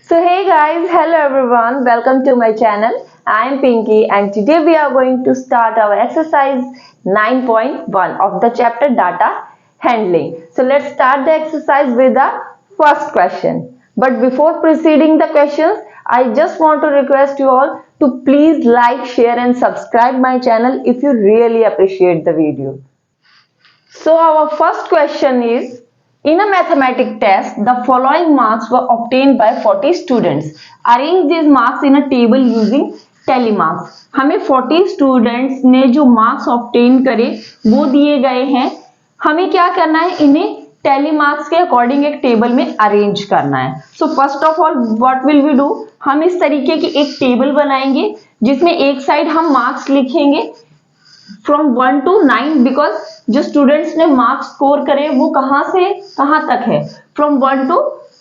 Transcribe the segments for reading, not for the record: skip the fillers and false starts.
So hey guys, hello everyone, welcome to my channel. I am Pinky and today we are going to start our exercise 9.1 of the chapter data handling. So let's start the exercise with the first question. But before proceeding the questions, I just want to request you all to please like, share and subscribe my channel if you really appreciate the video. So our first question is, in a mathematics test, the following marks were obtained by 40 students. Arrange these marks in a table using tally marks. हमें 40 students ने जो marks obtain करे वो दिए गए हैं. हमें क्या करना है, इन्हें टैली मार्क्स के अकॉर्डिंग एक टेबल में अरेंज करना है. So first of all what will we do, हम इस तरीके की एक टेबल बनाएंगे जिसमें एक साइड हम मार्क्स लिखेंगे फ्रॉम 1 to 9 बिकॉज जो स्टूडेंट्स ने मार्क्स स्कोर करे वो कहां से कहां तक है, फ्रॉम 1 to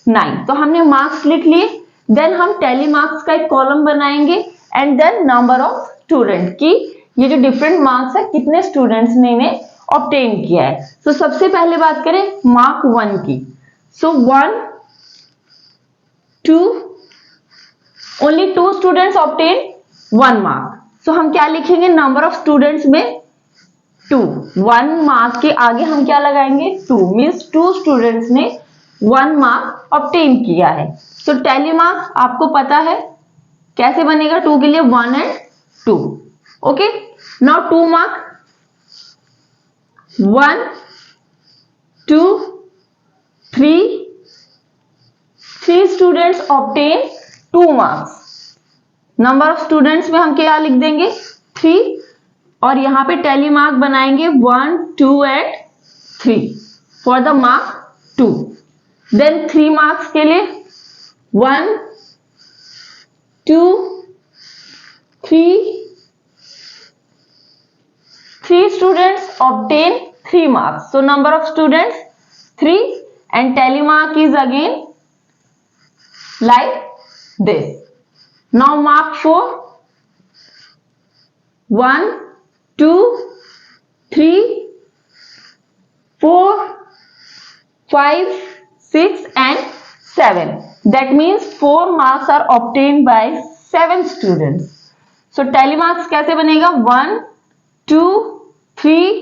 9. तो हमने मार्क्स लिख लिए. देन हम टैली मार्क्स का एक कॉलम बनाएंगे and then number of student की ये जो डिफरेंट मार्क्स है कितने स्टूडेंट्स ने इन्हें ऑब्टेन किया है. तो सबसे पहले बात करें मार्क 1 की. सो 1 2 ओनली 2 स्टूडेंट्स ऑब्टेन 1 मार्क. सो हम क्या लिखेंगे, नंबर ऑफ स्टूडेंट्स में 2. 1 मार्क के आगे हम क्या लगाएंगे 2, मीन्स 2 स्टूडेंट्स ने 1 मार्क ऑब्टेन किया है. तो टैली मार्क्स आपको पता है कैसे बनेगा, 2 के लिए 1 and 2. Okay, now 2 mark 1 2 3 students obtain 2 marks. Number of students में हम क्या लिख देंगे 3 और यहां पे टैली मार्क बनाएंगे 1 2 and 3 for the mark 2. Then 3 marks के लिए 1 2 3 students obtain 3 marks. So number of students 3 and tally mark is again like this. Now mark 4 1 2 3 4 5 6 and 7. That means 4 marks are obtained by 7 students. So tally marks कैसे बनेगा 1 2 3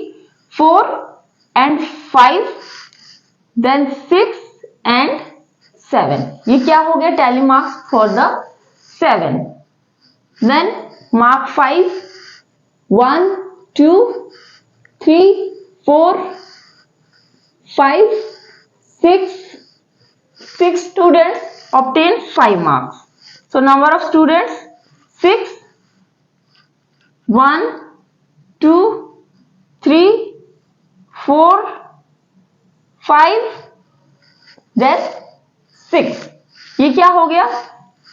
4 and 5 then 6 and 7. ये क्या हो गया tally marks for the 7. Then mark 5 1 2 3 4 5 6 students obtain 5 marks. So number of students 6 1 2 3 4 5 then 6. ये क्या हो गया,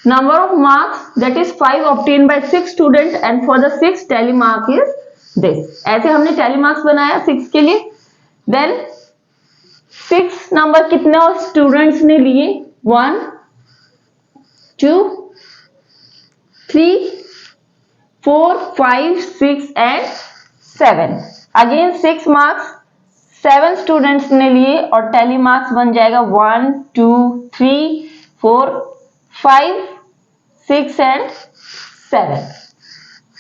number of marks that is 5 obtained by 6 students and for the 6 tally mark is this. ऐसे हमने tally marks बनाया 6 के लिए. then 6 number कितने और स्टूडेंट्स ने लिए 1 2 3 4 5 6 and 7. अगेन 6 मार्क्स 7 स्टूडेंट्स ने लिए और टैली मार्क्स बन जाएगा 1 2 3 4 5 6 and 7.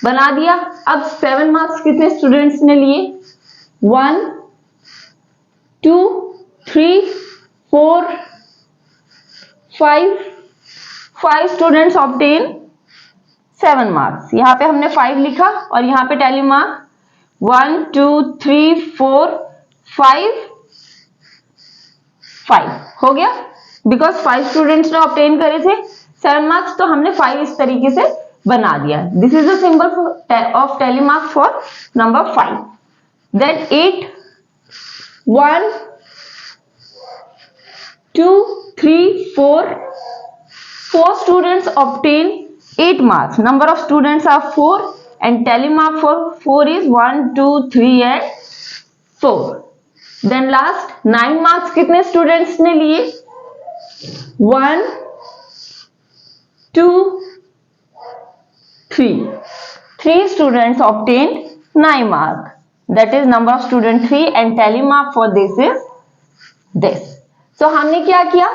बना दिया. अब 7 मार्क्स कितने स्टूडेंट्स ने लिए 1 2 3 4 5 स्टूडेंट्स ऑब्टेन 7 मार्क्स. यहां पे हमने 5 लिखा और यहां पे टैली मार्क 1 2 3 4 5 हो गया बिकॉज 5 स्टूडेंट्स ने ऑब्टेन करे थे 7 मार्क्स. तो हमने 5 इस तरीके से बना दिया. This is the symbol of tally mark for number 5. Then 8 1 2 3 4 students obtain 8 marks. Number of students are 4 and tally mark for 4 is 1 2 3 and 4. Then last 9 marks कितने स्टूडेंट्स ने लिए 1 2 3 students obtained 9 marks. That is number of student 3 and tally mark for this is this. So हमने क्या किया,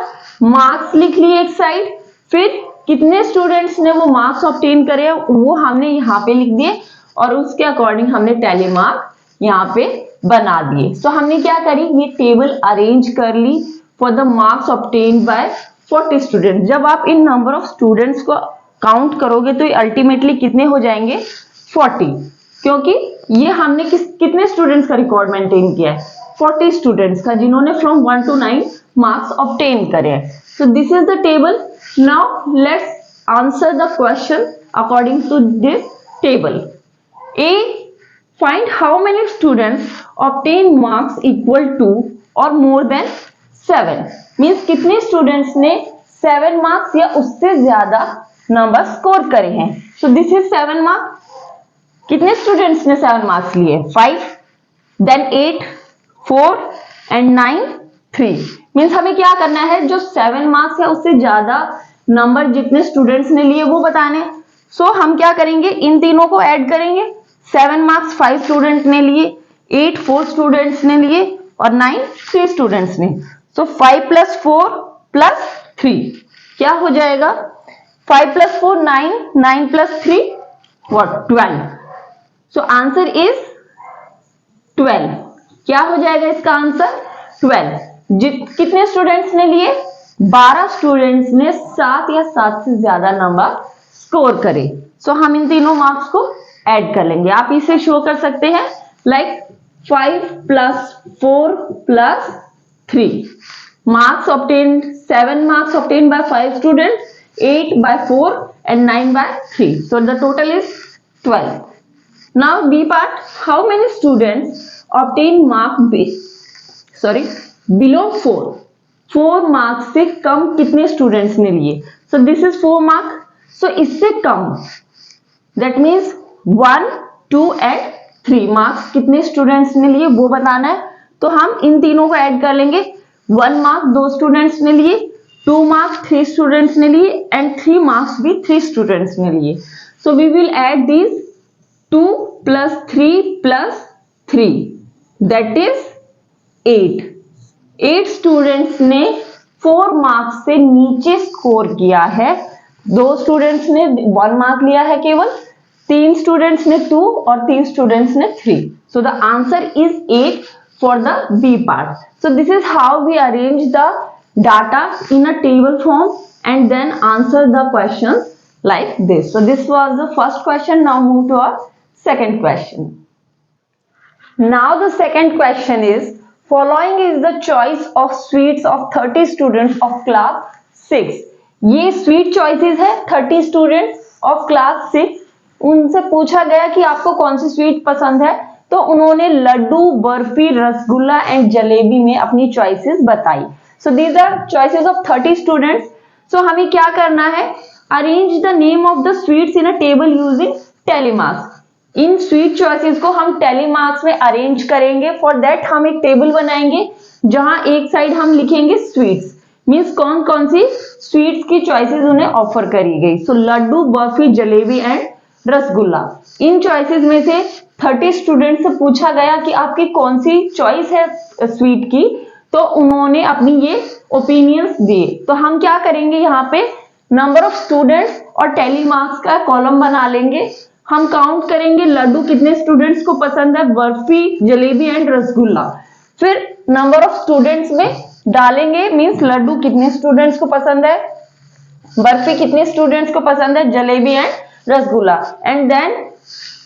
marks लिख लिए एक side, फिर कितने स्टूडेंट्स ने वो मार्क्स ऑब्टेन करे वो हमने यहाँ पे लिख दिए और उसके अकॉर्डिंग हमने टैली मार्क यहाँ पे बना दिए। सो हमने क्या करी, ये टेबल अरेंज कर ली for the marks obtain by 40 student. जब आप इन नंबर ऑफ स्टूडेंट्स को काउंट करोगे तो अल्टीमेटली कितने हो जाएंगे, 40, क्योंकि ये हमने कितने स्टूडेंट्स का रिकॉर्ड मेंटेन किया है, 40 स्टूडेंट्स का, जिन्होंने फ्रॉम 1 to 9 मार्क्स ऑब्टेन करे हैं। So this is the table. Now let's answer the question according to this table. A, find how many students obtain marks equal to or more than 7, means कितने students ने 7 marks या उससे ज्यादा number score करे हैं। So this is 7 marks. कितने students ने 7 marks लिए, 5, देन 8, 4 एंड 9, 3। मीन्स हमें क्या करना है, जो 7 मार्क्स या उससे ज्यादा नंबर जितने स्टूडेंट्स ने लिए वो बताने। सो हम क्या करेंगे, इन तीनों को ऐड करेंगे। 7 मार्क्स 5 स्टूडेंट ने लिए, 8 4 स्टूडेंट्स ने लिए और 9 3 स्टूडेंट्स ने। सो 5 + 4 + 3 क्या हो जाएगा, 5 + 4 9, 9 + 3 व्हाट, 12। So answer is 12। क्या हो जाएगा इसका आंसर, 12। कितने स्टूडेंट्स ने लिए, 12 स्टूडेंट्स ने 7 या 7 से ज्यादा नंबर स्कोर करे। सो हम इन तीनों मार्क्स को ऐड कर लेंगे। आप इसे शो कर सकते हैं like 5 + 4 + 3 marks obtained, 7 marks obtained by 5 student, 8 by 4 and 9 by 3. So the total is 12. Now B part, how many students obtain mark below 4? 4 marks से कम कितने स्टूडेंट्स ने लिए। So this is 4 mark. So इससे कम दैट मीन्स 1, 2 and 3 मार्क्स कितने students ने लिए वो बताना है। तो हम इन तीनों को ऐड कर लेंगे। 1 मार्क 2 स्टूडेंट्स ने लिए, 2 मार्क्स 3 स्टूडेंट्स ने लिए एंड 3 मार्क्स भी 3 स्टूडेंट्स ने लिए। So we will add this 2 + 3 + 3 that is 8। 8 students ने 4 मार्क्स से नीचे स्कोर किया है। 2 स्टूडेंट्स ने 1 मार्क लिया है केवल, 3 स्टूडेंट्स ने 2 और 3 स्टूडेंट्स ने 3। सो the answer is 8 for the B part. So this is how we arrange the data in a table form and then answer the questions like this. So this was the first question. Now move to our second question. Now the second question is, following is the choice of sweets of 30 students of class 6. ये sweet choices है 30 students of class 6। उनसे पूछा गया कि आपको कौन सी sweet पसंद है, तो उन्होंने लड्डू, बर्फी, रसगुल्ला एंड जलेबी में अपनी चॉइसेस बताई। So these are choices of 30 students. So हमें क्या करना है, arrange the name of the sweets in a table using tally marks. इन स्वीट चॉइसेस को हम टैली मार्क्स में अरेंज करेंगे। फॉर दैट हम एक टेबल बनाएंगे जहां एक साइड हम लिखेंगे स्वीट्स, मीन्स कौन कौन सी स्वीट्स की चॉइसेस उन्हें ऑफर करी गई। So laddu, barfi, jalebi and rasgulla. इन चॉइसेस में से 30 स्टूडेंट से पूछा गया कि आपकी कौन सी चॉइस है स्वीट की, तो उन्होंने अपनी ये ओपिनियंस दिए। तो हम क्या करेंगे, यहाँ पे नंबर ऑफ स्टूडेंट्स और टैली मार्क्स का कॉलम बना लेंगे। हम काउंट करेंगे लड्डू कितने स्टूडेंट्स को पसंद है, बर्फी, जलेबी एंड रसगुल्ला। फिर नंबर ऑफ स्टूडेंट्स में डालेंगे, मीन्स लड्डू कितने स्टूडेंट्स को पसंद है, बर्फी कितने स्टूडेंट्स को पसंद है, jalebi and rasgulla, and then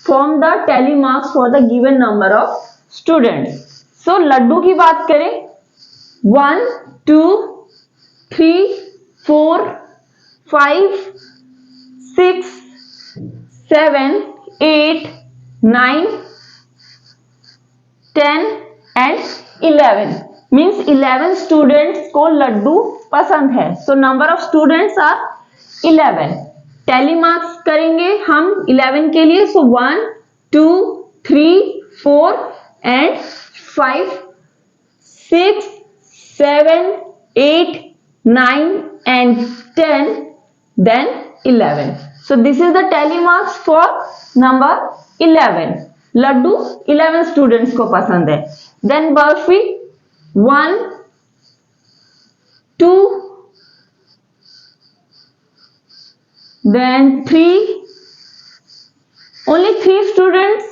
form the tally marks for the given number of students. So laddu की बात करें, 1 2 3 4 5 6 7 8 9 10 and 11 means 11 स्टूडेंट्स को लड्डू पसंद है। So number of students are 11। Tally marks करेंगे हम 11 के लिए। So 1 2 3 4 and 5 6 7 8 9 and 10 then 11। So this is the tally marks for number 11। Laddu 11 students को पसंद है। Then barfi 1 2 then 3, only 3 students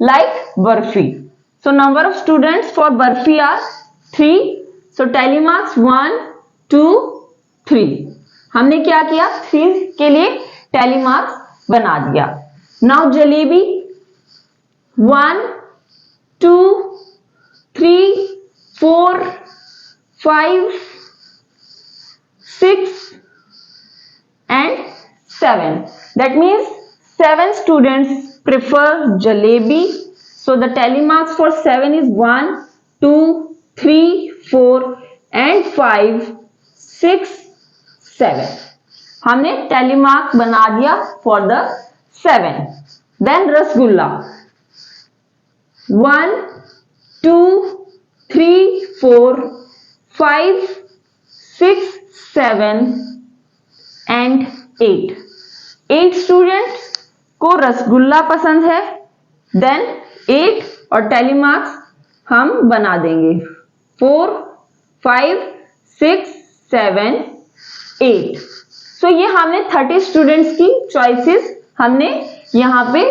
like Barfi. So number of students for Barfi are 3. So tally marks 1, 2, 3. हमने क्या किया, 3 के लिए tally marks बना दिया. Now jalebi 1, 2, 3, 4, 5, 6 and 7. That means 7 students prefer jalebi. So the tally marks for 7 is 1, 2, 3, 4 and 5, 6, 7. हमने tally mark बना दिया for the 7. Then rasgulla 1, 2, 3, 4, 5, 6, 7 and 8. 8 student को रसगुल्ला पसंद है. देन 8 और टैली मार्क्स हम बना देंगे 4, 5, 6, 7, 8. सो ये हमने 30 स्टूडेंट्स की चॉइसेस हमने यहाँ पे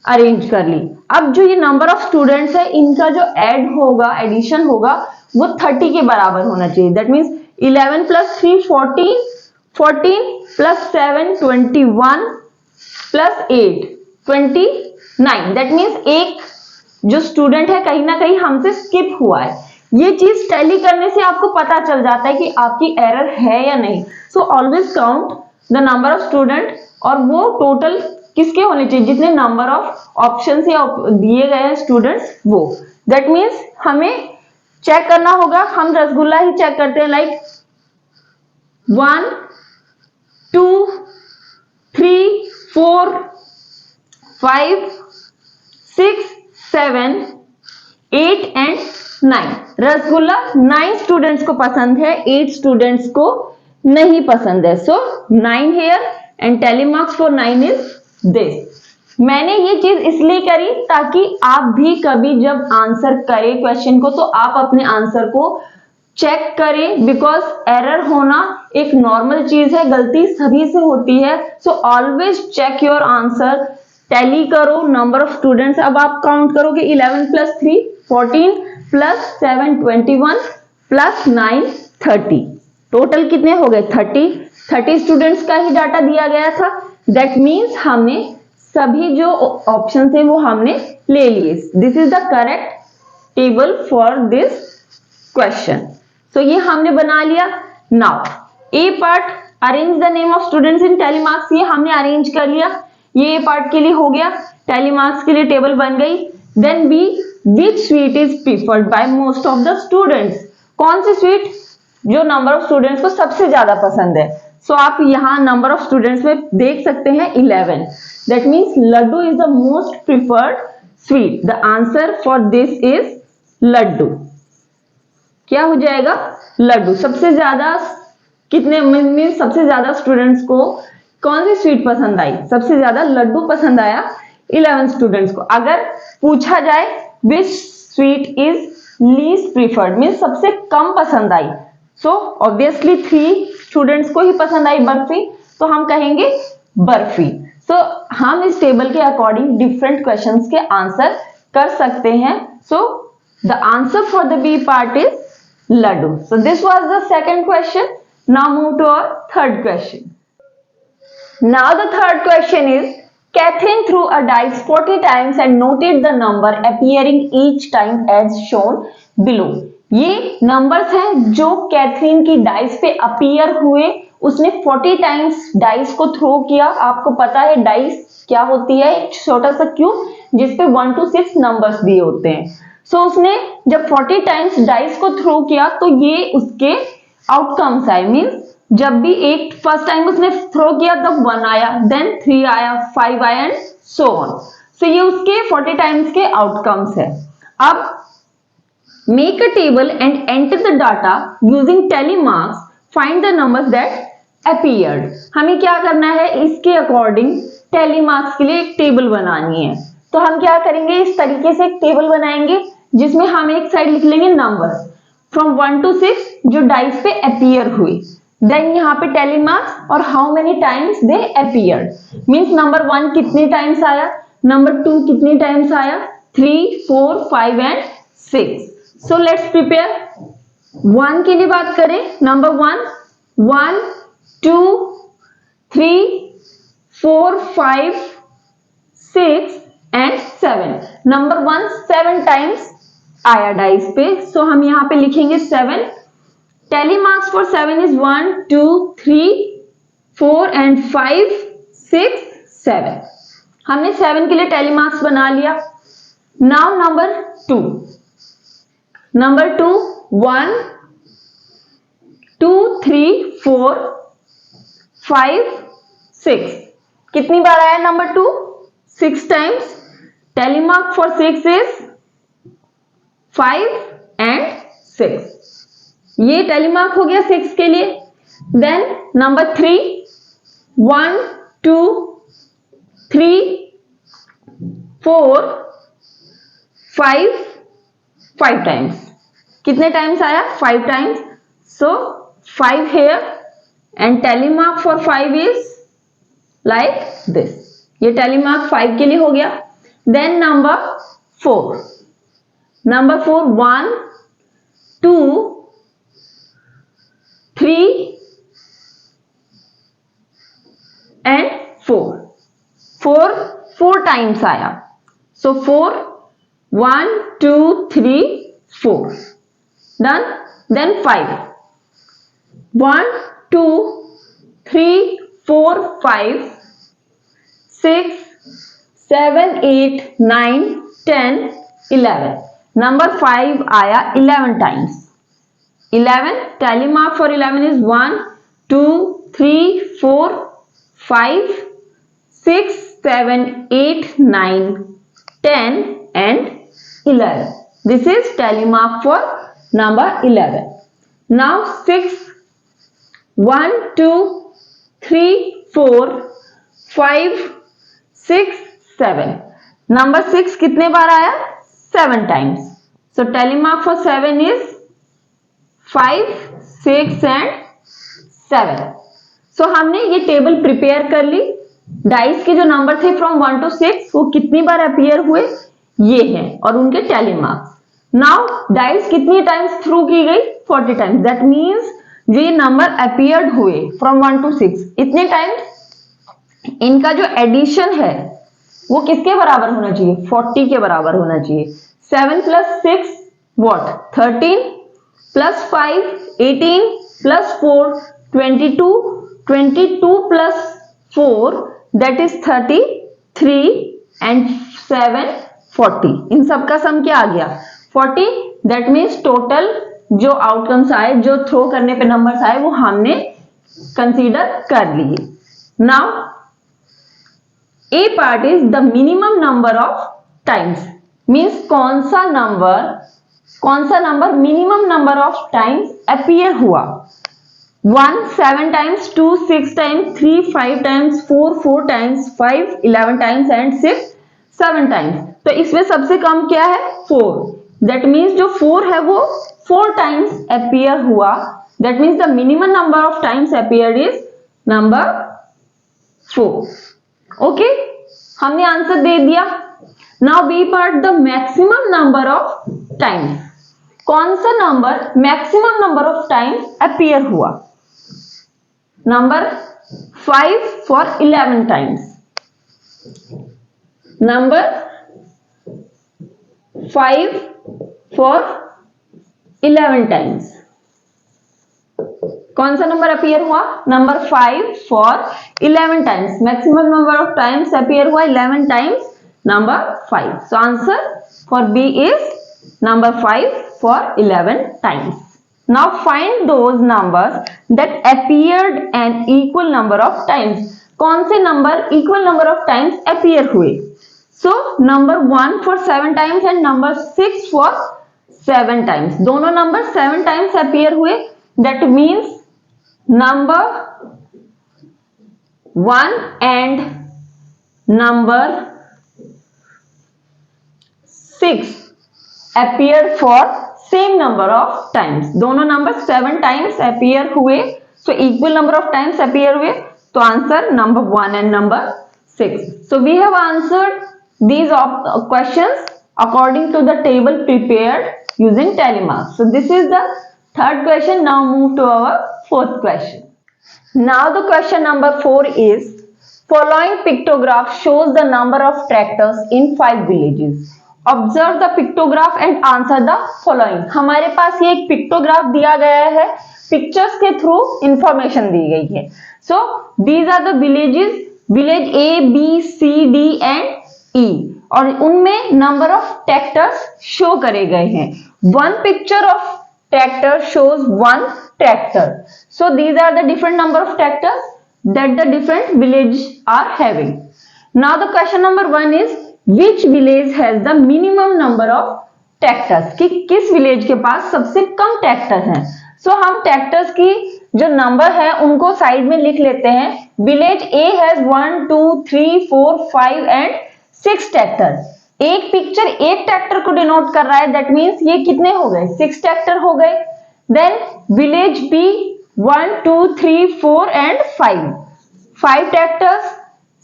अरेंज कर ली. अब जो ये नंबर ऑफ स्टूडेंट्स है इनका जो ऐड होगा, एडिशन होगा वो 30 के बराबर होना चाहिए. That means 11 plus 3 14, 14 plus 7 21 plus 8 29. That means एक जो स्टूडेंट है कहीं ना कहीं हमसे स्किप हुआ है. ये चीज टैली करने से आपको पता चल जाता है कि आपकी एरर है या नहीं. So always count the number of student और वो टोटल किसके होने चाहिए, जितने नंबर ऑफ ऑप्शन से दिए गए हैं स्टूडेंट्स वो. दैट मीन्स हमें चेक करना होगा. हम रसगुल्ला ही चेक करते हैं. Like 1, 2, 3, 4, 5, 6, 7, 8 and 9. रसगुल्ला 9 स्टूडेंट्स को पसंद है, 8 स्टूडेंट्स को नहीं पसंद है. So 9 here and tally marks for 9 is this. मैंने ये चीज इसलिए करी ताकि आप भी कभी जब आंसर करें क्वेश्चन को तो आप अपने आंसर को चेक करें. बिकॉज एरर होना एक नॉर्मल चीज है, गलती सभी से होती है. So always check your answer. Tally करो नंबर ऑफ स्टूडेंट्स. अब आप काउंट करोगे 11 प्लस 3 14 प्लस 7 21 प्लस 9 30. टोटल कितने हो गए 30 स्टूडेंट्स का ही डाटा दिया गया था. दैट मीन्स हमने सभी जो ऑप्शन थे वो हमने ले लिए. This is the correct table for this question. So ये हमने बना लिया. Now A part arrange the name of students in tally marks. ये हमने अरेंज कर लिया. ये पार्ट के लिए हो गया. टैली मार्क्स के लिए टेबल बन गई. Then B which sweet is preferred by most of the students. कौन सी स्वीट जो नंबर ऑफ स्टूडेंट्स को सबसे ज्यादा पसंद है. सो आप यहां नंबर ऑफ स्टूडेंट्स में देख सकते हैं 11. That means laddu is the most preferred sweet. The answer for this is laddu. क्या हो जाएगा लड्डू. सबसे ज्यादा कितने मीन्स सबसे ज्यादा स्टूडेंट्स को कौन सी स्वीट पसंद आई. सबसे ज्यादा लड्डू पसंद आया 11 स्टूडेंट्स को. अगर पूछा जाए which sweet is least preferred means सबसे कम पसंद आई. सो ऑब्वियसली 3 स्टूडेंट्स को ही पसंद आई बर्फी. तो हम कहेंगे बर्फी. सो हम इस टेबल के अकॉर्डिंग डिफरेंट क्वेश्चंस के आंसर कर सकते हैं. So the answer for the B part is laddu. So this was the second question. Now move to our third question. Now the third question is, Catherine threw a dice 40 times and noted the number appearing each time as shown below. ये numbers हैं जो Catherine की dice पे appear हुए. उसने 40 times dice को throw किया. आपको पता है डाइस क्या होती है, एक छोटा सा क्यूब जिसपे 1 to 6 नंबर्स दिए होते हैं. सो उसने जब 40 टाइम्स डाइस को थ्रो किया तो ये उसके आउटकम्स आए. मीन्स जब भी एक फर्स्ट टाइम उसने थ्रो किया तब 1 आया, देन 3 आया, 5 आया एंड सो ऑन. सो ये उसके 40 टाइम्स के आउटकम्स है. अब make a table and enter the data using tally marks. Find the numbers that appeared. हमें क्या करना है, इसके अकॉर्डिंग tally marks के लिए एक टेबल बनानी है. तो हम क्या करेंगे, इस तरीके से एक टेबल बनाएंगे जिसमें हम एक साइड लिख लेंगे नंबर्स फ्रॉम 1 to 6 जो डाइस पे अपीयर हुई. देन यहाँ पे टेली मार्क्स और how many times they appeared, means number 1 कितने टाइम्स आया, नंबर 2 कितने टाइम्स आया, 3, 4, 5 एंड 6। So let's prepare. 1 के लिए बात करें, नंबर 1, 1, 2, 3, 4, 5, 6 एंड 7। नंबर 1 7 टाइम्स आया डाइस पे, सो हम यहाँ पे लिखेंगे 7। Tally marks for 7 is 1, 2, 3, 4 and 5, 6, 7। हमने 7 के लिए टेली मार्क्स बना लिया। Now number 2, 1, 2, 3, 4, 5, 6। कितनी बार आया number 2? 6 times. Tally mark for 6 is 5 and 6। ये टेली मार्क हो गया 6 के लिए। Then number 3, 1, 2, 3, 4, 5, 5 times. कितने टाइम्स आया? 5 times. So 5 here and tally mark for 5 is like this. ये tally mark 5 के लिए हो गया। Then number 4, 1, 2, 3 and 4 टाइम्स आया। So 4, 1, 2, 3, 4 done. Then 5, 1, 2, 3, 4, 5, 6, 7, 8, 9, 10, 11। नंबर 5 आया 11 times. 11 tally mark for 11 is 1, 2, 3, 4, 5, 6, 7, 8, 9, 10 and 11. This is tally mark for number 11. Now 6, 1, 2, 3, 4, 5, 6, 7। Number 6 कितने बार आया? 7 times. So tally mark for 7 is 5, 6 and 7। So हमने ये टेबल प्रिपेयर कर ली। Dice के जो number थे फ्रॉम 1 to 6 वो कितनी बार अपीयर हुए ये हैं और उनके टेली मार्क्स। नाउ डाइस कितनी टाइम्स थ्रू की गई? 40 टाइम्स। दैट मींस जो ये नंबर अपीयर्ड हुए फ्रॉम 1 to 6 इतने टाइम्स, इनका जो एडिशन है वो किसके बराबर होना चाहिए? 40 के बराबर होना चाहिए। 7 + 6 व्हाट? 13 + 5 18 + 4 22 22 + 4 that is 33 and 7 40। इन सब का सम क्या आ गया? 40। दैट मीन्स टोटल जो आउटकम्स आए, जो थ्रो करने पे नंबर्स आए वो हमने कंसीडर कर लिए। Now A part is the minimum number of times, means कौन सा number minimum number of times appear हुआ। 1 7 times, 2 6 times, 3 5 times, 4 4 times, 5 11 times and 6 7 times. तो इसमें सबसे कम क्या है? 4। दैट मीन्स जो 4 है वो 4 टाइम्स अपीयर हुआ। That means the minimum number of times appeared is number 4। Okay, हमने आंसर दे दिया। Now B part, the maximum number of times. कौन सा number maximum number of times appear हुआ? Number 5 for 11 times. Number 5 for 11 times. कौन सा number appear हुआ? Number 5 for 11 times. Maximum number of times appear हुआ 11 times, number 5। So answer for B is number 5 for 11 times. Now find those numbers that appeared an equal number of times. कौन से number equal number of times appear हुए? So number 1 for 7 times and number 6 for 7 times. दोनों number 7 times appear हुए। That means number 1 and number 6 appeared for same number of times। दोनों number 7 times appear हुए, So equal number of times appear हुए, तो answer number 1 and number 6. So we have answered these questions according to the table prepared using telemark. So this is the third question. Now move to our fourth question. Now the question number 4 is, following pictograph shows the number of tractors in 5 villages. Observe the pictograph and answer the following. हमारे पास ये एक pictograph दिया गया है, pictures के through information दी गई है. So these are the villages, village A, B, C, D and E, और उनमें नंबर ऑफ ट्रैक्टर्स शो करे गए हैं. One picture of tractor shows one tractor. So these are the different number of tractors that the different villages are having. Now the question number 1 is, which village has the minimum number of tractors? कि किस village के पास सबसे कम tractor हैं. So हम tractors की जो number है उनको साइड में लिख लेते हैं. Village A has 1, 2, 3, 4, 5 and 6 tractor. एक पिक्चर एक ट्रैक्टर को डिनोट कर रहा है, दैट मीन्स ये कितने हो गए, 6 ट्रैक्टर हो गए. Then village B 1, 2, 3, 4 and 5 tractors.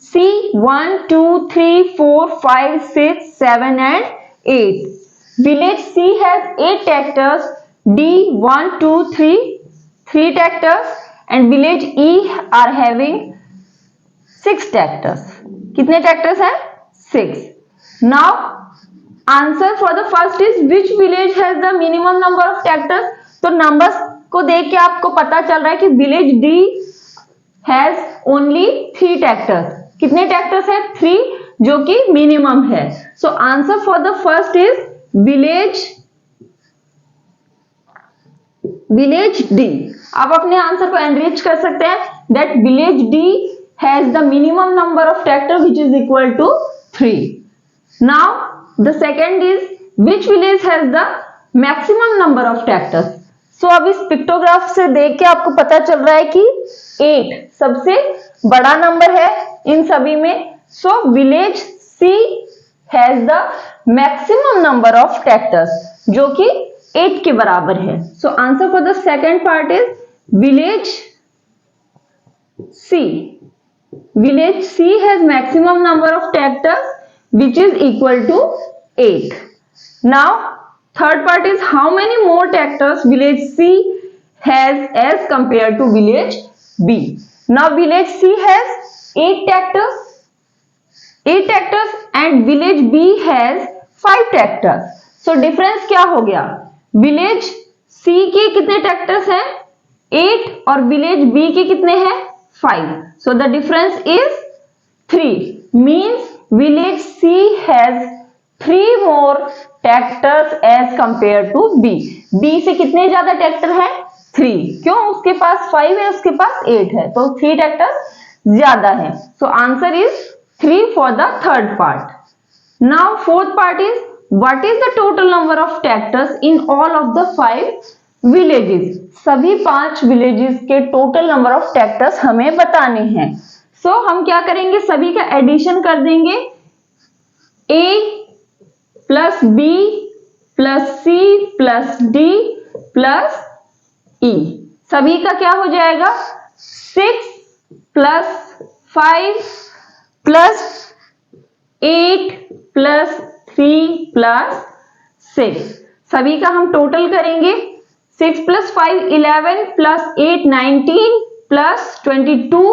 C 1, 2, 3, 4, 5, 6, 7 and 8. Village C has 8 tractors. D 1, 2, 3 tractors and village E are having 6 tractors. कितने tractors हैं? 6. Now answer for the first is, which village has the minimum number of tractors? तो numbers को देख के आपको पता चल रहा है कि village D has only 3 tractors. कितने ट्रैक्टर्स है? 3, जो कि मिनिमम है. So answer for the first is village D. आप अपने आंसर को एनरिच कर सकते हैं, that village D has the minimum number of tractor which is equal to 3. Now the second is, which village has the maximum number of tractors. सो अब इस pictograph से देख के आपको पता चल रहा है कि 8 सबसे बड़ा नंबर है इन सभी में. So village C has the maximum number of tractors, जो कि 8 के बराबर है. So answer for the second part is village C. Village C has maximum number of tractors which is equal to 8. Now third part is, how many more tractors village C has as compared to village B. Now village C has 8 tractors and village B has 5 tractors. So difference क्या हो गया, village C के कितने tractors हैं? 8 और village B के कितने हैं? 5. So the difference is 3. Means village C has 3 more tractors as compare to B. B से कितने ज्यादा ट्रैक्टर है? 3. क्यों? उसके पास 5 है, उसके पास 8 है, तो 3 ट्रैक्टर ज्यादा है. So answer is 3 for the third part. Now fourth part is, what is the total number of tractors in all of the 5 villages. सभी 5 विलेजेस के टोटल नंबर ऑफ ट्रैक्टर्स हमें बताने हैं. सो हम क्या करेंगे, सभी का एडिशन कर देंगे. A plus B plus C plus D plus E, सभी का क्या हो जाएगा? 6 प्लस 5 प्लस 8 प्लस 3 प्लस 6. सभी का हम टोटल करेंगे. 6 plus 5 11 plus 8 19 plus 22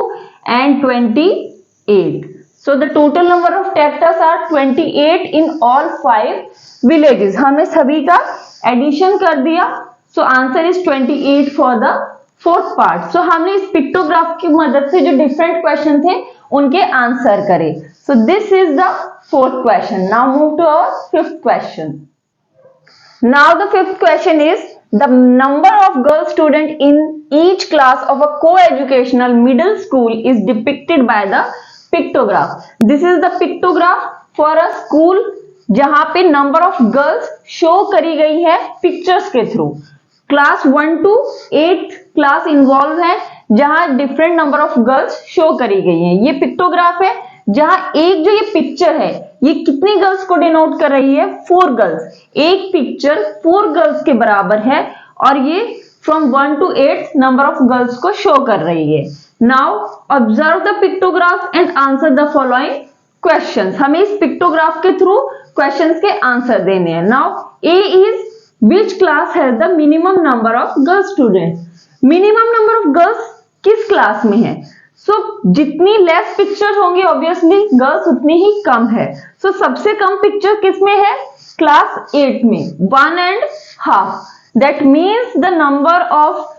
and 28. So the total number of tractors are 28 in all 5 villages. हमने सभी का एडिशन कर दिया. So answer is 28 for the fourth part. So हमने इस पिक्टोग्राफ की मदद से जो डिफरेंट क्वेश्चन थे उनके आंसर करे. So this is the fourth question. Now move to our fifth question. Now the fifth question is, the number of girl student in each class of a co-educational middle school is depicted by the pictograph. This is the pictograph for a school जहां पे number of girls show करी गई है pictures के through. Class 1 to 8 class involve है, जहां different number of girls show करी गई है. ये पिक्टोग्राफ है जहां एक जो ये पिक्चर है ये कितनी गर्ल्स को डिनोट कर रही है? 4 गर्ल्स. एक पिक्चर 4 गर्ल्स के बराबर है और ये from 1 to 8 number of girls को शो कर रही है। Now observe the pictograph and answer the following questions. हमें इस पिक्टोग्राफ के थ्रू क्वेश्चंस के आंसर देने हैं। Now A is which class has the minimum number of girl student. Minimum number of girls किस क्लास में है? जितनी लेस पिक्चर्स होंगी ऑब्वियसली गर्ल्स उतनी ही कम है। सबसे कम पिक्चर किस में है? क्लास 8 में, 1.5। That means the number of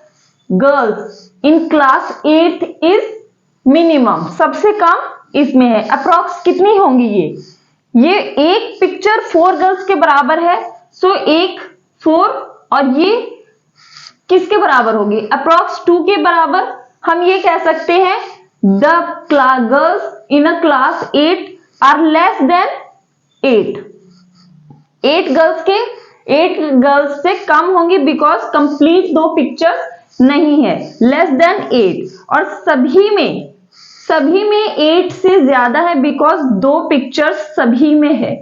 girls in class 8 is minimum, सबसे कम इसमें है। अप्रॉक्स कितनी होंगी ये एक पिक्चर 4 गर्ल्स के बराबर है, एक 4 और ये किसके बराबर होगी? अप्रॉक्स 2 के बराबर। हम ये कह सकते हैं the girls in a class 8 are less than 8। 8 girls से कम होंगी बिकॉज कंप्लीट 2 पिक्चर्स नहीं है, लेस देन 8। और सभी में 8 से ज्यादा है बिकॉज 2 पिक्चर्स सभी में है,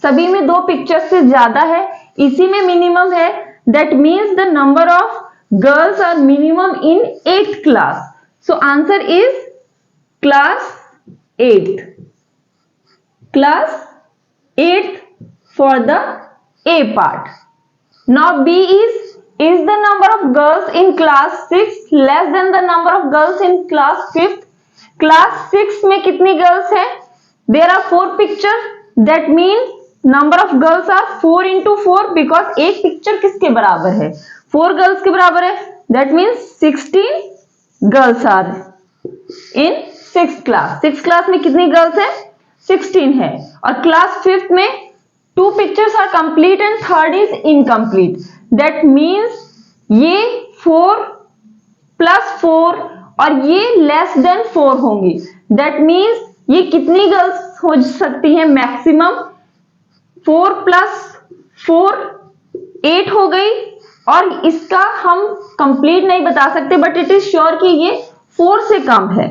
सभी में 2 पिक्चर्स से ज्यादा है, इसी में मिनिमम है। That means the number of girls are minimum in 8th class. So answer is class 8th. Class 8th for the A part. Now B is the number of girls in class 6 less than the number of girls in class 5th? Class 6 में कितनी girls है? There are 4 pictures. That means number of girls are 4 into 4 because एक picture किसके बराबर है? 4 girls के बराबर है। That means 16 girls are in 6th class. 6th class में कितनी गर्ल्स है? 16 है। और क्लास 5th में 2 pictures are complete and 3rd is incomplete. That means ये 4 + 4 और ये लेस देन 4 होंगी। दैट मीन्स ये कितनी गर्ल्स हो सकती हैं? मैक्सिमम 4 + 4 8 हो गई। और इसका हम कंप्लीट नहीं बता सकते बट इट इज श्योर कि ये 4 से कम है।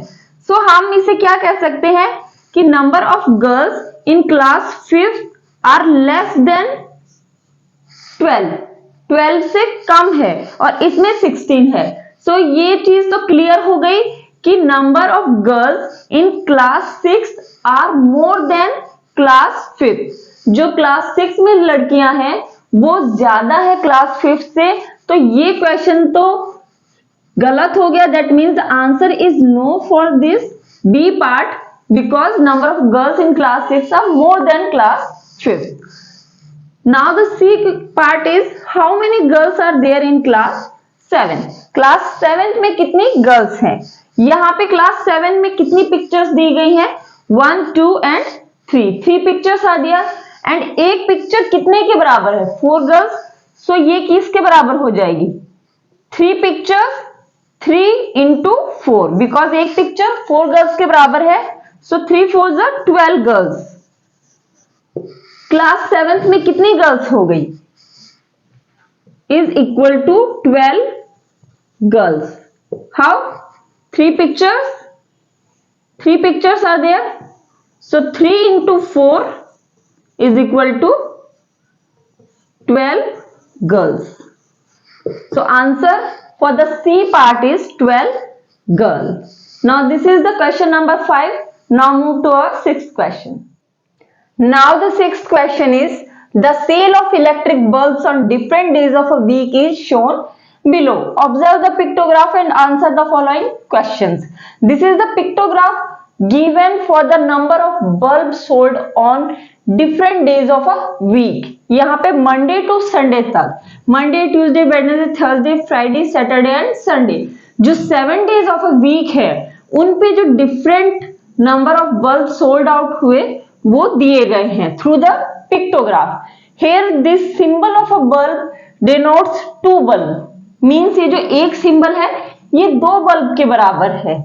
हम इसे क्या कह सकते हैं कि number of girls in class 5th are less than 12 से कम है और इसमें 16 है। ये चीज तो क्लियर हो गई कि number of girls in class 6 are more than class 5th। जो क्लास 6 में लड़कियां हैं वो ज्यादा है क्लास 5th से। तो ये क्वेश्चन तो गलत हो गया। That means the answer is no for this B part because number of girls in class 6 are more than class 5th। Now the C part is how many girls are there in class 7। Class 7 में कितनी girls हैं? यहाँ पे class 7 में कितनी pictures दी गई हैं? 1, 2 and 3 pictures आ दिया। एंड एक पिक्चर कितने के बराबर है? 4 गर्ल्स। ये किसके बराबर हो जाएगी? 3 पिक्चर्स 3 into 4 बिकॉज एक पिक्चर 4 गर्ल्स के बराबर है। 3 4s are 12 girls. Class 7th में कितनी गर्ल्स हो गई? Is equal to 12 girls. How? 3 pictures are there. 3 into 4 is equal to 12 girls. Answer for the C part is 12 girls. Now this is the question number 5. Now move to our 6th question. Now the 6th question is the sale of electric bulbs on different days of a week is shown below. Observe the pictograph and answer the following questions. This is the pictograph given for the number of bulbs sold on different days of a week. यहाँ पे Monday to Sunday तक, Monday Tuesday Wednesday Thursday Friday Saturday and Sunday, जो 7 days of a week है उन पे जो different number of bulb sold out हुए वो दिए गए हैं through the pictograph. Here this symbol of a bulb denotes 2 bulb, means ये जो एक सिंबल है ये 2 बल्ब के बराबर है।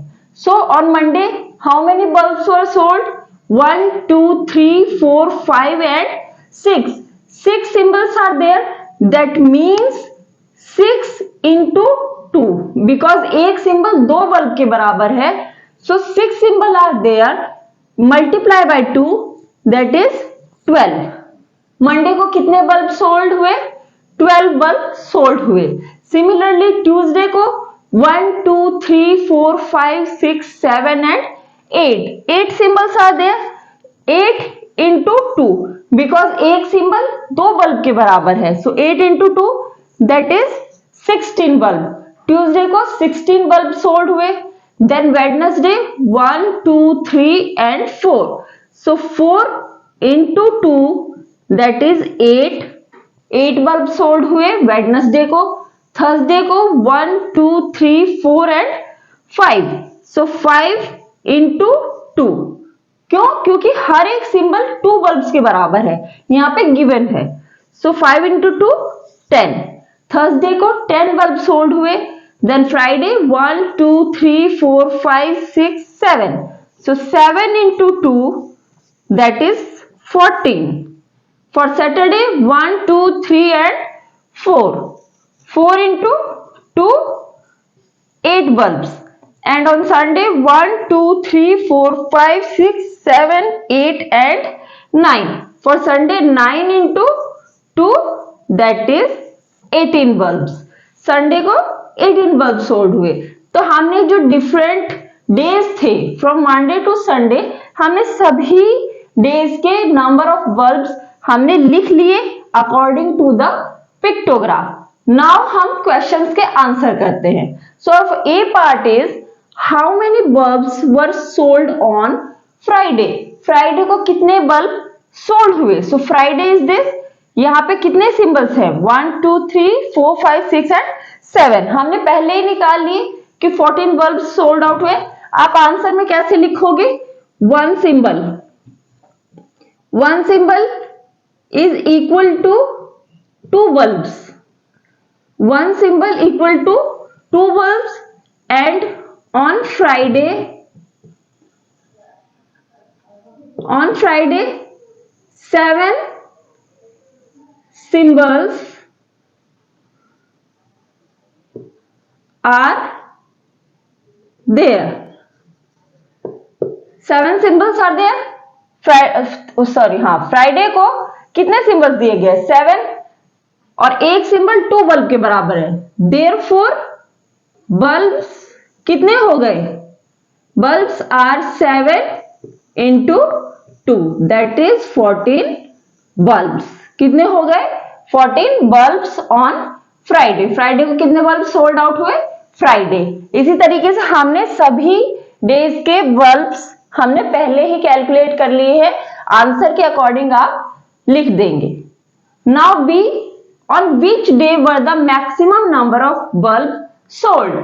On Monday how many bulbs were sold? 1 2 3 4 5 and 6. 6 symbols are there. That means 6 into 2 because एक सिंबल 2 बल्ब के बराबर है। 6 symbol are there. Multiply by 2 that is 12. Monday को कितने बल्ब सोल्ड हुए? 12 बल्ब सोल्ड हुए। सिमिलरली ट्यूसडे को 1 2 3 4 5 6 7 and 8 8 symbols are there. 8 into 2 because एक सिंबल दो बल्ब के बराबर है, so 8 into 2 that is 16 bulb. Tuesday को 16 बल्ब सोल्ड हुए. Then Wednesday 1 2 3 and 4, so 4 into 2 that is 8 bulb sold हुए वेडनेसडे को. थर्सडे को 1 2 3 4 and 5, so 5 into 2. क्यों? क्योंकि हर एक सिंबल 2 बल्ब्स के बराबर है, यहाँ पे गिवन है. सो 5 into 2 10. थर्सडे को 10 बल्ब सोल्ड हुए. Then Friday 1 2 3 4 5 6 7, so 7 into 2 that is 14. For Saturday 1 2 3 and 4, 4 into 2 8 bulbs. And on Sunday 1 2 3 4 5 6 7 8 and 9. For Sunday 9 into 2 that is 18 bulbs. Sunday को 18 बल्ब सोल्ड हुए. तो हमने जो डिफरेंट डेज थे from Monday to Sunday, हमने सभी days के number of bulbs हमने लिख लिए according to the pictograph. Now हम क्वेश्चंस के आंसर करते हैं. So A part is how many bulbs were sold on Friday. Friday को कितने बल्ब सोल्ड हुए. So Friday is this. यहाँ पे कितने सिंबल्स हैं 1 2 3 4 5 6 एंड 7. हमने पहले ही निकाल लिए कि 14 बल्ब सोल्ड आउट हुए. आप आंसर में कैसे लिखोगे. One symbol is equal to 2 bulbs. One symbol equal to 2 bulbs. And on Friday 7 symbols are there. 7 symbols are there. Friday को कितने सिंबल्स दिए गए 7 और एक सिंबल 2 बल्ब के बराबर है. देयरफॉर बल्ब्स कितने हो गए. Bulbs are 7 into 2 that is 14 bulbs. कितने हो गए 14 बल्ब्स ऑन फ्राइडे. फ्राइडे को कितने बल्ब सोल्ड आउट हुए फ्राइडे. इसी तरीके से हमने सभी डेज के बल्ब्स हमने पहले ही कैलकुलेट कर लिए हैं. आंसर के अकॉर्डिंग आप लिख देंगे. Now be on which day were the maximum number of bulb sold.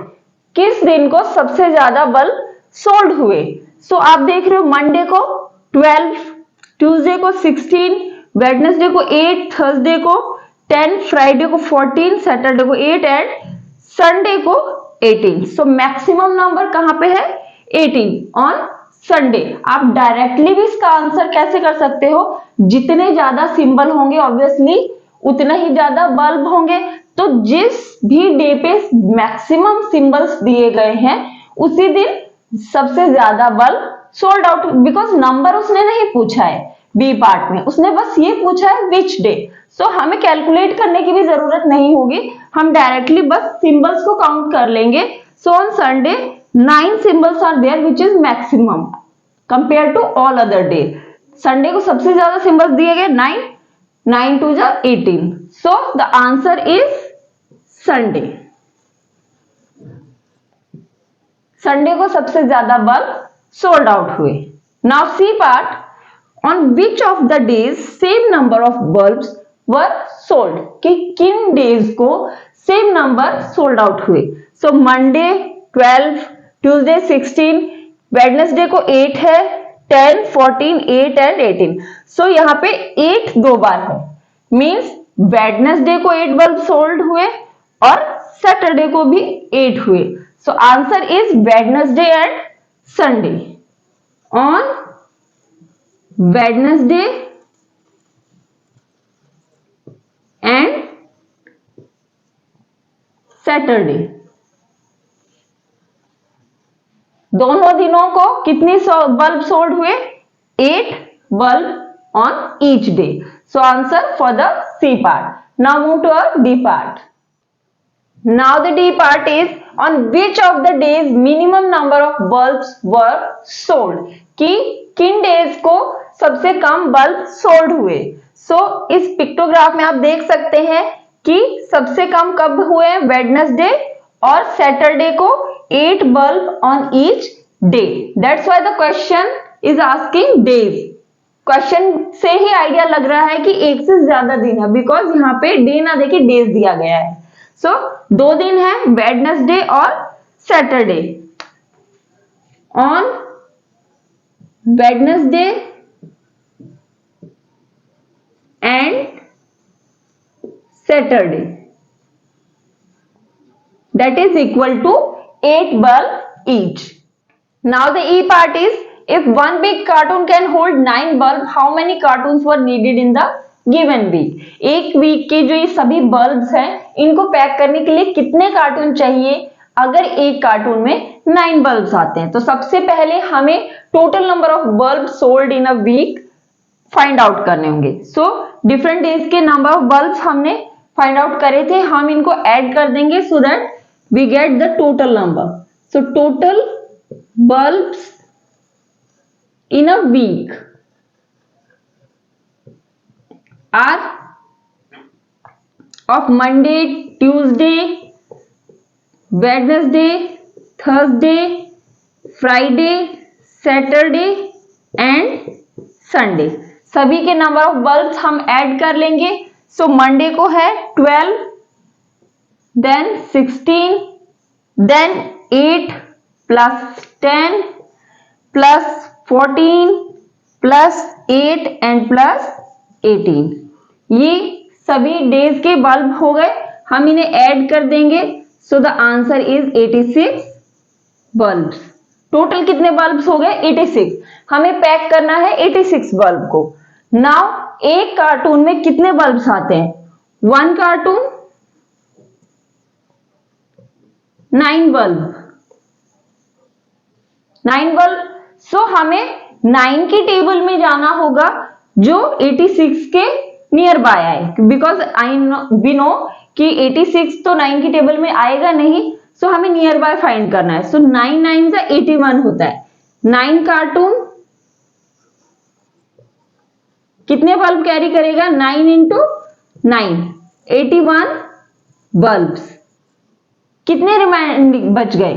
किस दिन को सबसे ज्यादा बल्ब सोल्ड हुए. सो आप देख रहे हो मंडे को 12, ट्यूसडे को 16, वेडनेसडे को 8, थर्सडे को 10, फ्राइडे को 14, सैटरडे को 8 एंड संडे को 18. सो मैक्सिमम नंबर कहां पे है 18 ऑन संडे. आप डायरेक्टली भी इसका आंसर कैसे कर सकते हो. जितने ज्यादा सिंबल होंगे ऑब्वियसली उतना ही ज्यादा बल्ब होंगे. तो जिस भी डे पे मैक्सिमम सिंबल्स दिए गए हैं उसी दिन सबसे ज्यादा bulb sold out. Because number उसने नहीं पूछा है बी पार्ट में, उसने बस ये पूछा है विच डे. सो हमें कैलकुलेट करने की भी जरूरत नहीं होगी, हम डायरेक्टली बस सिंबल्स को काउंट कर लेंगे. So on Sunday 9 symbols are there which is maximum compare to all other day. Sunday को सबसे ज्यादा सिंबल्स दिए गए 9, 9 2 जा 18. So the answer is Sunday. Sunday को सबसे ज्यादा बल्ब सोल्ड आउट हुए. Now C part on which of the days same number of bulbs were sold. कि किन डेज को सेम नंबर सोल्ड आउट हुए. सो मंडे 12, ट्यूसडे 16, वेडनेसडे को 8 है, 10, 14, 8 एंड 18. सो यहाँ पे 8 दो बार है, मीन्स वेडनेसडे को 8 बल्ब सोल्ड हुए और सैटरडे को भी 8 हुए. So answer is Wednesday and Sunday. On Wednesday and Saturday दोनों दिनों को कितनी बल्ब सोल्ड हुए 8 bulb on each day. So answer for the C part. Now move to our D part. Now the D part is on which of the days minimum number of bulbs were sold, कि किन days को सबसे कम bulb sold हुए। इस pictograph में आप देख सकते हैं कि सबसे कम कब हुए, वेडनेसडे और सैटरडे को 8 bulb on each day. That's why the question is asking days. Question से ही आइडिया लग रहा है कि एक से ज्यादा दिन है, बिकॉज यहाँ पे डे ना देके डेज दिया गया है। दो दिन है, वेडनेसडे और Saturday. On Wednesday and Saturday that is equal to 8 bulb each. Now the E part is if one big cartoon can hold 9 bulb, how many cartoons were needed in the given week? एक week के जो ये सभी bulbs हैं इनको pack करने के लिए कितने कार्टून चाहिए अगर एक कार्टून में 9 बल्ब्स आते हैं। तो सबसे पहले हमें total number of bulb sold in a week find out करने होंगे। डिफरेंट डेज के नंबर ऑफ बल्ब्स हमने फाइंड आउट करे थे, हम इनको ऐड कर देंगे so that we get the total number. So total bulbs in a week are of Monday, Tuesday, Wednesday, Thursday, Friday, Saturday and Sunday। सभी के नंबर ऑफ बल्ब्स हम ऐड कर लेंगे। मंडे को है 12, then 16, then 8 plus 10 plus 14 plus 8 and plus 18। ये सभी days के बल्ब हो गए, हम इन्हें ऐड कर देंगे। The answer is 86 bulbs. Total कितने बल्ब्स हो गए? 86। हमें पैक करना है 86 बल्ब को। नाउ एक कार्टून में कितने बल्ब्स आते हैं? 1 कार्टून 9 बल्ब, 9 बल्ब। हमें 9 की टेबल में जाना होगा जो 86 के नियर बाय आए, बिकॉज वी नो कि 86 तो 9 की टेबल में आएगा नहीं, हमें नियर बाय फाइंड करना है। 9 9 से 81 होता है। 9 कार्टून कितने बल्ब कैरी करेगा? 9 इंटू 9 81 बल्ब्स। कितने रिमाइंडिंग बच गए?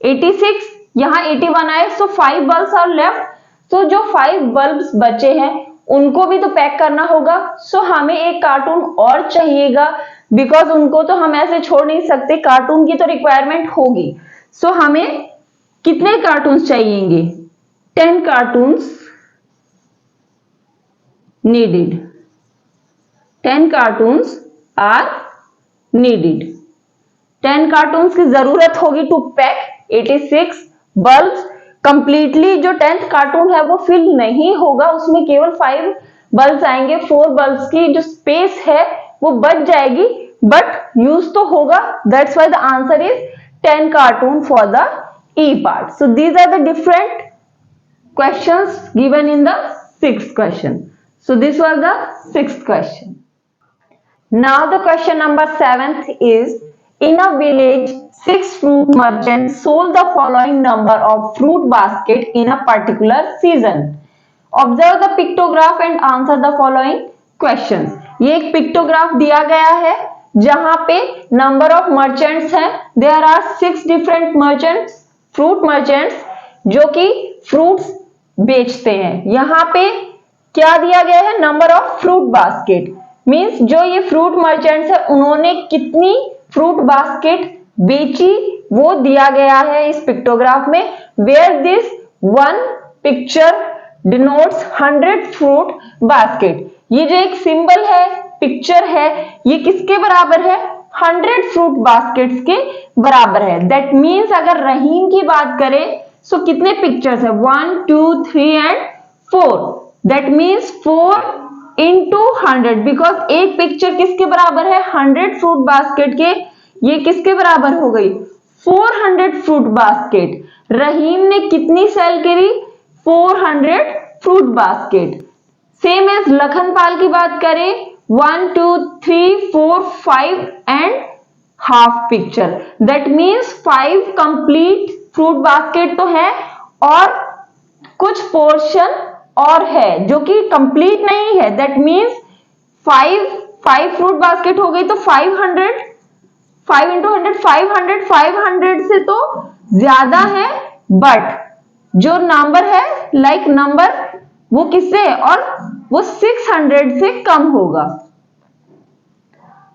86, यहां 81 आए, 5 बल्ब्स आर लेफ्ट। जो 5 बल्ब्स बचे हैं उनको भी तो पैक करना होगा। हमें एक कार्टून और चाहिएगा, बिकॉज उनको तो हम ऐसे छोड़ नहीं सकते, कार्टून की तो रिक्वायरमेंट होगी। हमें कितने कार्टून्स चाहिएंगे? 10 cartons needed, 10 cartons are needed। 10 cartons की जरूरत होगी टू पैक 86 बल्ब्स। कंप्लीटली जो 10th कार्टून है वो फिल नहीं होगा, उसमें केवल 5 बल्ब्स आएंगे। 4 बल्ब्स की जो स्पेस है वो बच जाएगी, बट यूज तो होगा। That's why the answer is 10 cartoon for the E part. So these are the different questions given in the 6th question. So this was the 6th question. Now the question number 7th is, in a village 6 fruit merchants sold the following number of fruit basket in a particular season. Observe the pictograph and answer the following questions. ये एक pictograph दिया गया है जहां पे number of merchants हैं। There are 6 different merchants, fruit merchants, जो कि फ्रूट्स बेचते हैं। यहाँ पे क्या दिया गया है? Number of fruit basket. Means जो ये फ्रूट मर्चेंट्स है उन्होंने कितनी फ्रूट बास्केट बेची वो दिया गया है इस पिक्टोग्राफ में। Where this one picture denotes 100 fruit basket. ये जो एक सिंबल है, पिक्चर है, ये किसके बराबर है? 100 फ्रूट बास्केट्स के बराबर है। दैट मीन्स अगर रहीम की बात करें कितने पिक्चर्स है? 1 2 3 and 4। That means 4 into 100, because एक पिक्चर किसके बराबर है? 100 फ्रूट बास्केट के। ये किसके बराबर हो गई? 400 फ्रूट बास्केट। रहीम ने कितनी सेल करी? 400 fruit basket. Same as Lakhanpal की बात करें 1 2 3 4 5 and half picture. That means 5 complete fruit basket तो है और कुछ पोर्शन और है जो कि कंप्लीट नहीं है। दैट मीन्स 5 फ्रूट बास्केट हो गई तो 500, 5 इंटू 100 500 से तो ज्यादा है, बट जो नंबर है लाइक नंबर वो किससे है, और वो 600 से कम होगा।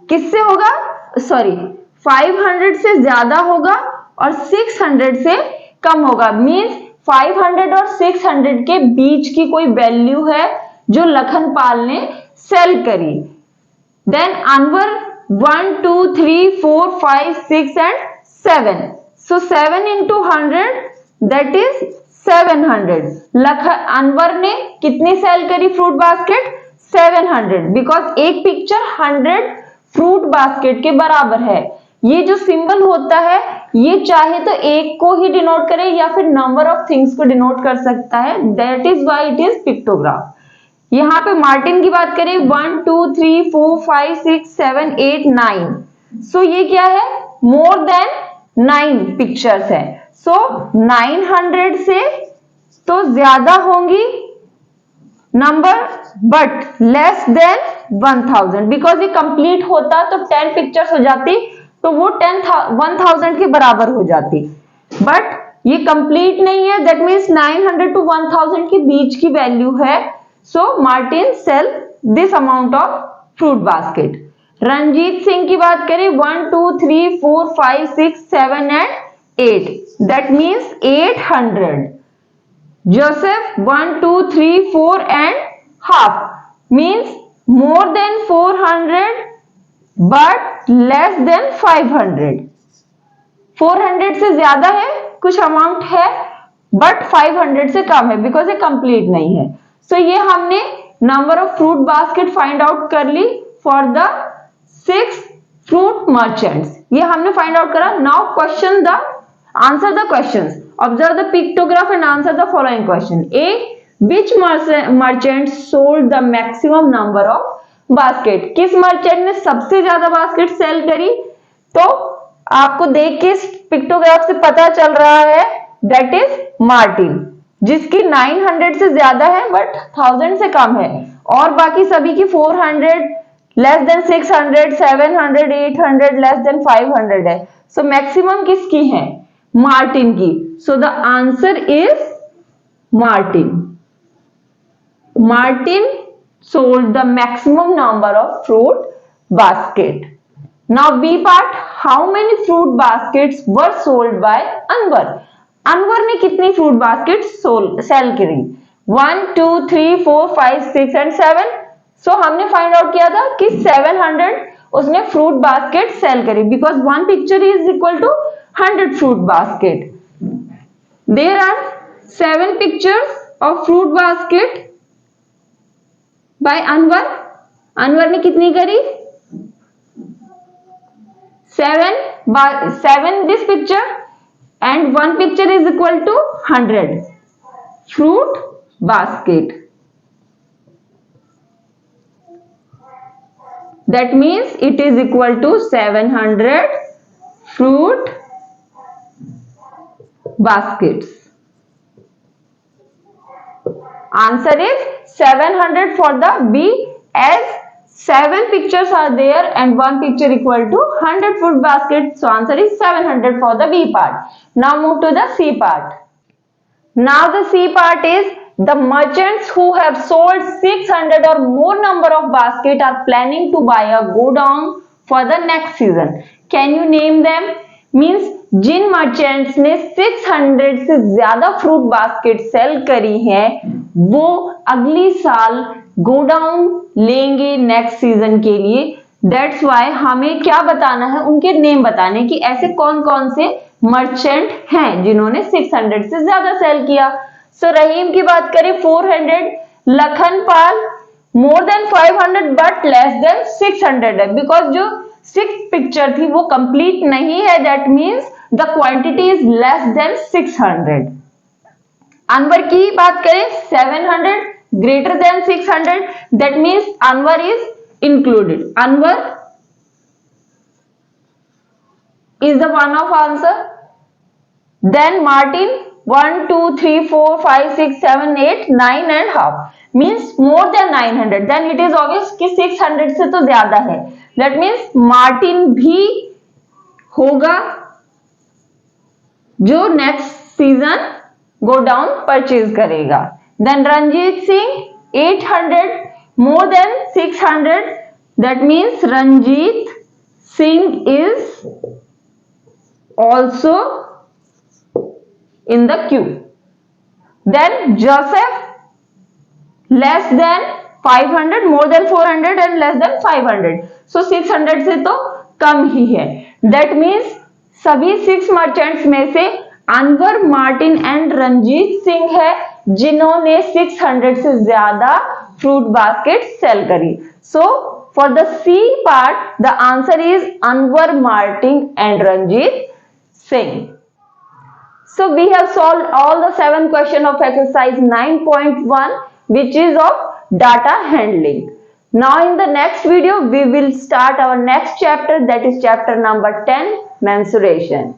किससे होगा, सॉरी 500 से ज्यादा होगा और 600 से कम होगा। मींस 500 और 600 के बीच की कोई वैल्यू है जो लखनपाल ने सेल करी। Then Anwar 1 2 3 4 5 6 and 7, so 7 into 100 that is 700। Anwar ने कितनी सेल करी फ्रूट बास्केट, 700, बिकॉज एक पिक्चर 100 फ्रूट बास्केट के बराबर है। ये जो सिंबल होता है ये चाहे तो एक को ही डिनोट करे या फिर नंबर ऑफ थिंग्स को डिनोट कर सकता है। That is why it is pictograph. यहां पे मार्टिन की बात करें 1 2 3 4 5 6 7 8 9, सो ये क्या है, मोर देन 9 पिक्चर्स है। सो 900 से तो ज्यादा होंगी number but less than 1000, because ये कंप्लीट होता तो 10 पिक्चर्स हो जाती तो वो 1000 के बराबर हो जाती, बट ये कंप्लीट नहीं है। दैट मीन्स 900 टू 1000 के बीच की वैल्यू है। So Martin sell this amount of fruit basket. Ranjit Singh की बात करें 1 2 3 4 5 6 7 and 8, that means 800। Joseph 1 2 3 4 and half means more than 400 but less than 500। 400 से ज्यादा है, कुछ अमाउंट है, बट 500 से कम है बिकॉज ये कंप्लीट नहीं है। सो ये हमने number of fruit basket find out कर ली फॉर द 6 फ्रूट मर्चेंट्स। ये हमने फाइंड आउट करा। Now question the answer the questions, observe the pictograph and answer the following question. A, which merchant sold the maximum number of basket? किस merchant ने सबसे ज्यादा basket sale करी? तो आपको देख के पिक्टोग्राफ से पता चल रहा है दैट इज मार्टिन, जिसकी 900 से ज्यादा है बट 1000 से कम है, और बाकी सभी की 400 लेस देन 600 700 800 लेस देन 500 है। सो मैक्सिमम किसकी है, मार्टिन की। सो the answer is Martin. Martin sold the maximum number of fruit basket. Now B part, how many fruit baskets were sold by Anwar? Anwar ने कितनी फ्रूट बास्केट सेल करी, 1 2 3 4 5 6 and 7। सो हमने find out किया था कि 700 उसने फ्रूट बास्केट सेल करी, because 1 picture is equal to 100 fruit basket. There are 7 pictures of fruit basket by Anwar. Anwar ने कितनी करी, 7 this picture and 1 picture is equal to 100 fruit basket. That means it is equal to 700 fruit baskets. Answer is 700 for the B, as 7 pictures are there and 1 picture equal to 100 fruit baskets. So answer is 700 for the B part. Now move to the C part. Now the C part is the merchants who have sold 600 or more number of basket are planning to buy a godown for the next season. Can you name them? Means जिन merchants ने 600 से ज्यादा fruit basket sale करी है वो अगली साल godown लेंगे नेक्स्ट सीजन के लिए। दैट्स वाई हमें क्या बताना है, उनके नेम बताने कि ऐसे कौन कौन से मर्चेंट हैं जिन्होंने 600 से ज्यादा सेल किया। सो रहीम की बात करें 400, Lakhanpal more than 500 but less than 600 है, बिकॉज जो 6 पिक्चर थी वो कंप्लीट नहीं है। That means the quantity is less than 600। Anwar की बात करें 700 greater than 600, that means Anwar is included. Anwar is the one of answer. Then Martin 1, 2, 3, 4, 5, 6, 7, 8, 9 and half means more than 900. Then it is obvious कि 600 से तो ज्यादा है. That means Martin भी होगा जो next season go down purchase करेगा. Then Ranjit Singh 800 more than 600. That means Ranjit Singh is also in the queue. Then Joseph less than 500 more than 400 and less than 500. So 600 से तो कम ही है. दैट मीन्स सभी 6 मर्चेंट्स में से अनवर, मार्टिन एंड रंजीत सिंह है जिन्होंने 600 से ज्यादा फ्रूट बास्केट सेल करी. So for the C part the answer is Anwar, Martin and Ranjit Singh. So we have solved all the 7 questions of exercise 9.1 which is of data handling. Now in the next video we will start our next chapter, that is chapter number 10, mensuration.